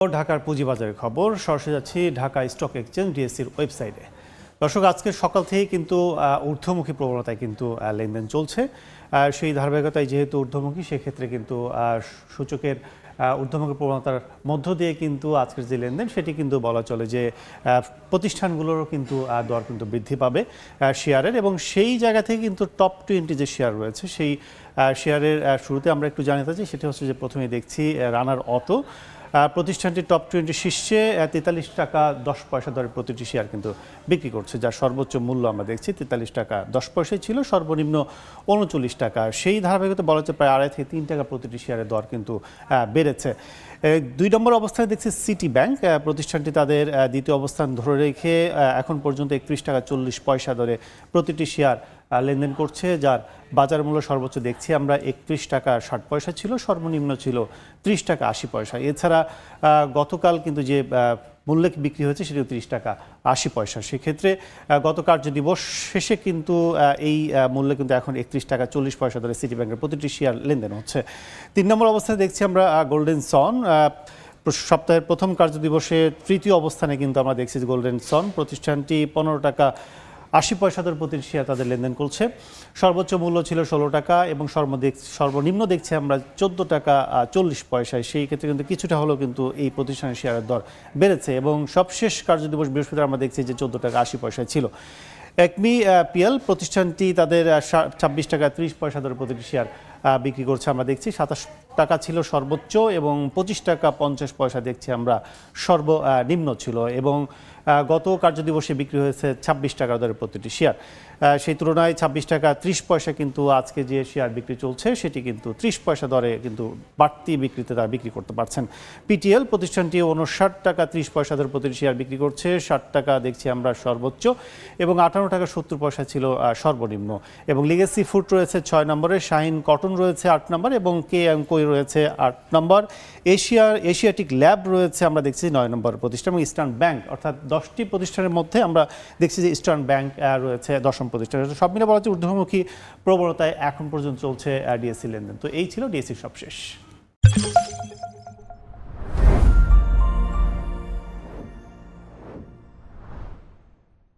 ঢাকার পুঁজিবাজারের খবর সরাসরি যাচ্ছি ঢাকা স্টক এক্সচেঞ্জ ডিএসসির ওয়েবসাইটে। দর্শক, আজকে সকাল থেকেই কিন্তু ঊর্ধ্বমুখী প্রবণতায় কিন্তু লেনদেন চলছে। সেই ধারাবাহিকতায় যেহেতু ঊর্ধ্বমুখী, সেক্ষেত্রে কিন্তু সূচকের ঊর্ধ্বমুখী প্রবণতার মধ্য দিয়ে কিন্তু আজকের যে লেনদেন সেটি কিন্তু বলা চলে যে প্রতিষ্ঠানগুলোরও কিন্তু দর কিন্তু বৃদ্ধি পাবে শেয়ারের, এবং সেই জায়গা থেকে কিন্তু টপ 20 যে শেয়ার রয়েছে সেই শেয়ারের শুরুতে আমরা একটু জানাতে চাই। সেটা হচ্ছে যে প্রথমেই দেখছি রানার অটো প্রতিষ্ঠানটি টপ 20 শীর্ষে 43 টাকা 10 পয়সা দরে প্রতিটি শেয়ার কিন্তু বিক্রি করছে, যার সর্বোচ্চ মূল্য আমরা দেখছি 43 টাকা 10 পয়সায় ছিল, সর্বনিম্ন 39 টাকা। সেই ধারাবাহিকতা বলা হচ্ছে প্রায় 2.5 থেকে 3 টাকা প্রতিটি শেয়ারের দর কিন্তু বেড়েছে। 2 নম্বর অবস্থানে দেখছি সিটি ব্যাংক প্রতিষ্ঠানটি তাদের দ্বিতীয় অবস্থান ধরে রেখে এখন পর্যন্ত 31 টাকা 40 পয়সা দরে প্রতিটি শেয়ার লেনদেন করছে, যার বাজার মূল্য সর্বোচ্চ দেখছি আমরা 31 টাকা 60 পয়সা ছিল, সর্বনিম্ন ছিল 30 টাকা 80 পয়সা। এছাড়া গতকাল কিন্তু যে মূল্যে বিক্রি হয়েছে সেটিও 30 টাকা 80 পয়সা। সেক্ষেত্রে গত কার্যদিবস শেষে কিন্তু এই মূল্যে কিন্তু এখন 31 টাকা 40 পয়সা ধরে সিটি ব্যাংকের প্রতিটি শেয়ার লেনদেন হচ্ছে। 3 নম্বর অবস্থায় দেখছি আমরা গোল্ডেন সন সপ্তাহের প্রথম কার্যদিবসে তৃতীয় অবস্থানে কিন্তু আমরা দেখছি গোল্ডেন সন প্রতিষ্ঠানটি 15 টাকা 80 পয়সা দর প্রতি শেয়ার তাদের লেনদেন করছে। সর্বোচ্চ মূল্য ছিল 16 টাকা এবং সর্বনিম্ন দেখছি আমরা 14 টাকা 40 পয়সায়। সেই ক্ষেত্রে কিন্তু কিছুটা হলেও কিন্তু এই প্রতিষ্ঠানের শেয়ারের দর বেড়েছে, এবং সবশেষ কার্যদিবস বৃহস্পতিবার আমরা দেখছি যে 14 টাকা 80 পয়সায় ছিল। একমি পিএল প্রতিষ্ঠানটি তাদের 26 টাকা 30 পয়সা দরে প্রতিটি শেয়ার বিক্রি করছে আমরা দেখছি। 27 টাকা ছিল সর্বোচ্চ এবং 25 টাকা 50 পয়সা দেখছি আমরা সর্বনিম্ন ছিল, এবং গত কার্যদিবসে বিক্রি হয়েছে 26 টাকা দরে প্রতিটি শেয়ার। সেই তুলনায় 26 টাকা 30 পয়সা কিন্তু আজকে যে শেয়ার বিক্রি চলছে সেটি কিন্তু 30 পয়সা দরে কিন্তু বাড়তি বিক্রিতে তারা বিক্রি করতে পারছেন। পিটিএল প্রতিষ্ঠানটি 59 টাকা 30 পয়সা দরে প্রতিটি শেয়ার বিক্রি করছে, 60 টাকা দেখছি আমরা সর্বোচ্চ এবং 58 টাকা 70 পয়সা ছিল সর্বনিম্ন। এবং লিগেসি ফুড রয়েছে 6 নম্বরে, শাহিন কটন রয়েছে 8 নম্বর এবং কে এমকোই রয়েছে 8 নম্বর। এশিয়াটিক ল্যাব রয়েছে আমরা দেখছি 9 নম্বর প্রতিষ্ঠান, এবং ইস্টার্ন ব্যাংক, অর্থাৎ 10টি প্রতিষ্ঠানের মধ্যে আমরা দেখছি যে ইস্টার্ন ব্যাংক রয়েছে 10ম প্রতিষ্ঠান। সব মিলে বলা হচ্ছে ঊর্ধ্বমুখী প্রবণতায় এখন পর্যন্ত চলছে ডিএসসি লেনদেন। তো এই ছিল ডিএসসির সবশেষ।